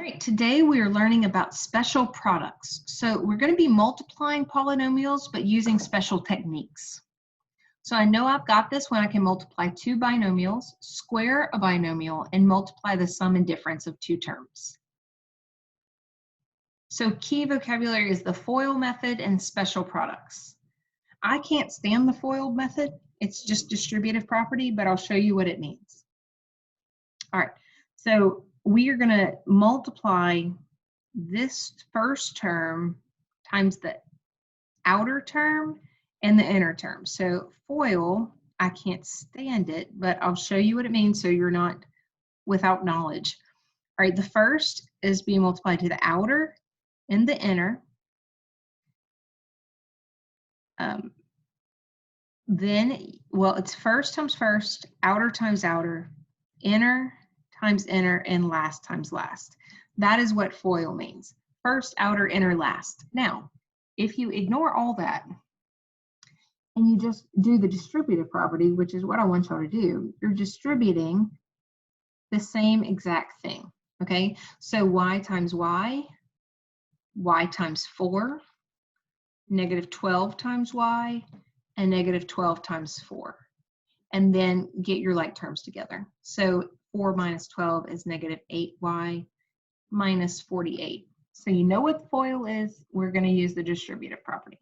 All right, today we are learning about special products. So we're going to be multiplying polynomials, but using special techniques. So I know I've got this when I can multiply two binomials, square a binomial, and multiply the sum and difference of two terms. So key vocabulary is the FOIL method and special products. I can't stand the FOIL method. It's just distributive property, but I'll show you what it means. All right, so we are going to multiply this first term times the outer term and the inner term. So FOIL, I can't stand it, but I'll show you what it means so you're not without knowledge. All right, the first is being multiplied to the outer and the inner. Then, well, it's first times first, outer times outer, inner times inner, and last times last. That is what FOIL means. First, outer, inner, last. Now, if you ignore all that and you just do the distributive property, which is what I want y'all to do, you're distributing the same exact thing, okay? So y times y times 4, negative 12 times y, and negative 12 times 4. And then get your like terms together. So 4 minus 12 is negative 8y minus 48. So you know what FOIL is. We're going to use the distributive property.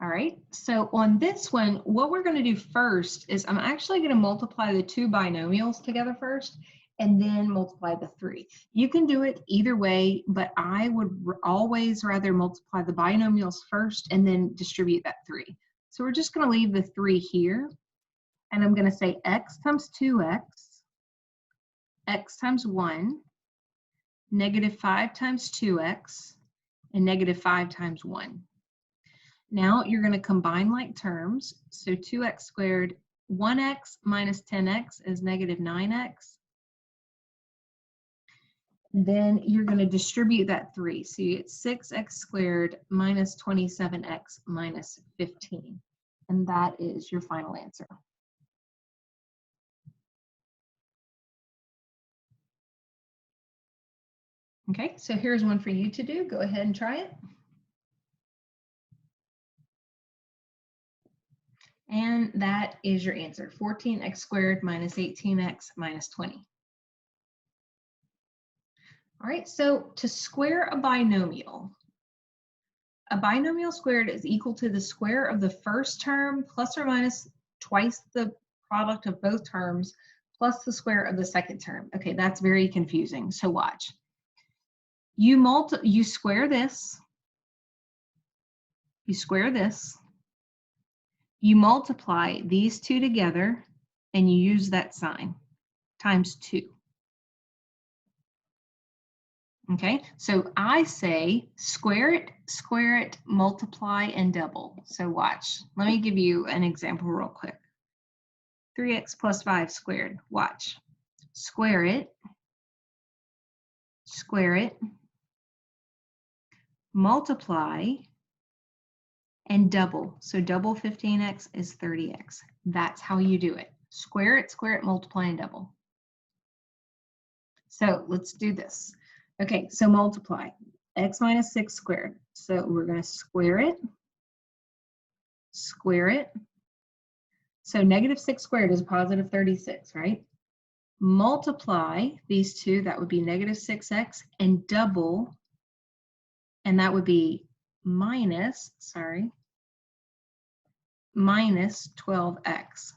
All right, so on this one, what we're going to do first is I'm actually going to multiply the two binomials together first and then multiply the 3. You can do it either way, but I would always rather multiply the binomials first and then distribute that 3. So we're just going to leave the 3 here, and I'm going to say x times 2x, x times 1, negative 5 times 2x, and negative 5 times 1. Now you're going to combine like terms. So 2x squared, 1x minus 10x is negative 9x. Then you're going to distribute that 3. So you get 6x squared minus 27x minus 15. And that is your final answer. Okay, so here's one for you to do. Go ahead and try it. And that is your answer, 14x squared minus 18x minus 20. All right, so to square a binomial squared is equal to the square of the first term plus or minus twice the product of both terms plus the square of the second term. Okay, that's very confusing, so watch. You square this, you multiply these two together, and you use that sign, times 2. Okay, so I say square it, multiply, and double. So watch. Let me give you an example real quick. 3x plus 5 squared. Watch. Square it, multiply, and double. So double 15x is 30x. That's how you do it. Square it, multiply, and double. So let's do this. Okay, so multiply. X minus 6 squared. So we're going to square it. So negative 6 squared is positive 36, right? Multiply these two, that would be negative 6x, and double, and that would be minus 12x.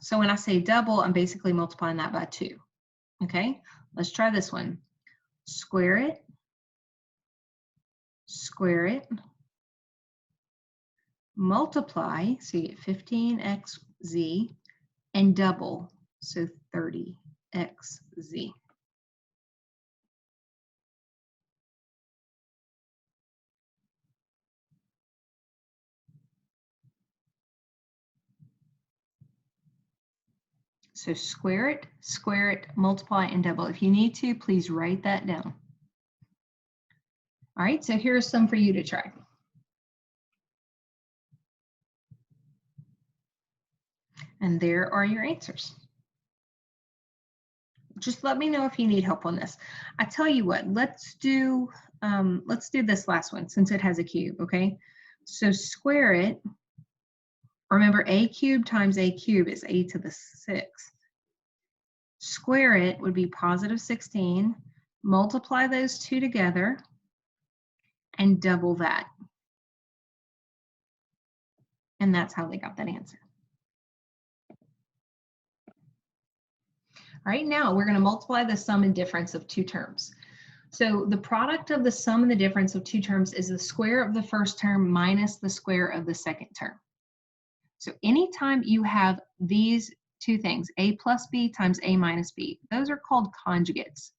So when I say double, I'm basically multiplying that by 2. Okay, let's try this one. Square it, multiply, so you get 15xz, and double, so 30xz. So square it, multiply, and double. If you need to, please write that down. All right, so here's some for you to try. And there are your answers. just let me know if you need help on this. I tell you what, let's do this last one since it has a cube, okay? So square it. Remember, a cubed times a cubed is a to the 6th. Square it would be positive 16. Multiply those two together and double that. And that's how they got that answer. All right, now we're going to multiply the sum and difference of two terms. So the product of the sum and the difference of two terms is the square of the first term minus the square of the second term. So anytime you have these two things, a plus b times a minus b, those are called conjugates.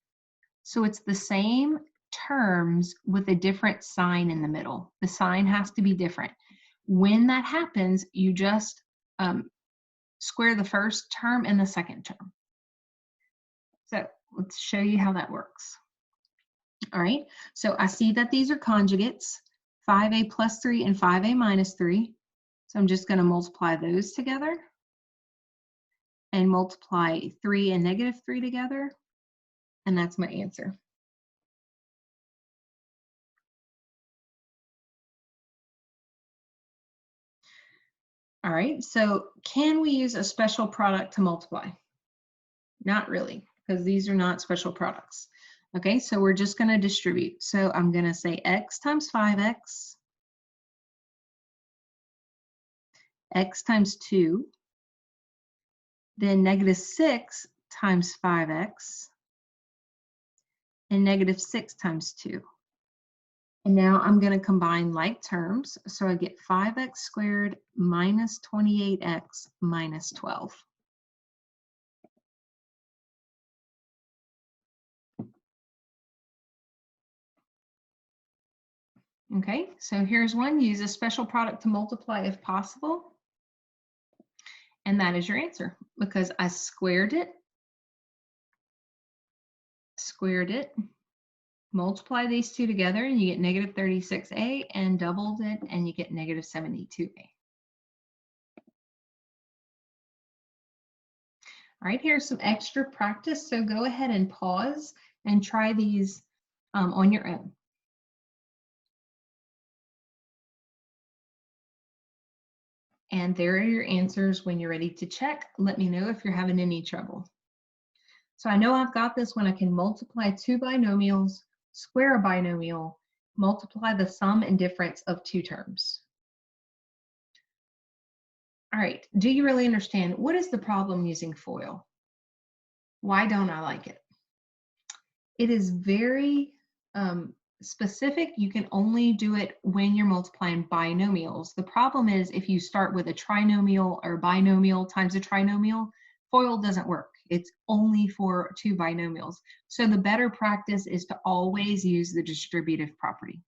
So it's the same terms with a different sign in the middle. The sign has to be different. When that happens, you just square the first term and the second term. So let's show you how that works. All right, so I see that these are conjugates, 5a plus 3 and 5a minus 3. So I'm just going to multiply those together and multiply 3 and negative 3 together, and that's my answer. All right, so can we use a special product to multiply? Not really, because these are not special products. Okay, so we're just going to distribute. So I'm going to say x times 5x, x times 2, then negative 6 times 5x, and negative 6 times 2. And now I'm going to combine like terms. So I get 5x squared minus 28x minus 12. Okay, so here's one. Use a special product to multiply if possible. And that is your answer because I squared it, multiply these two together and you get negative 36a, and doubled it and you get negative 72a. All right, here's some extra practice. So go ahead and pause and try these on your own. And there are your answers. When you're ready to check, let me know if you're having any trouble. So I know I've got this when I can multiply two binomials, square a binomial, multiply the sum and difference of two terms. All right, do you really understand what is the problem using FOIL? Why don't I like it? It is very specific. You can only do it when you're multiplying binomials. The problem is if you start with a trinomial or binomial times a trinomial, FOIL doesn't work. It's only for two binomials. So the better practice is to always use the distributive property.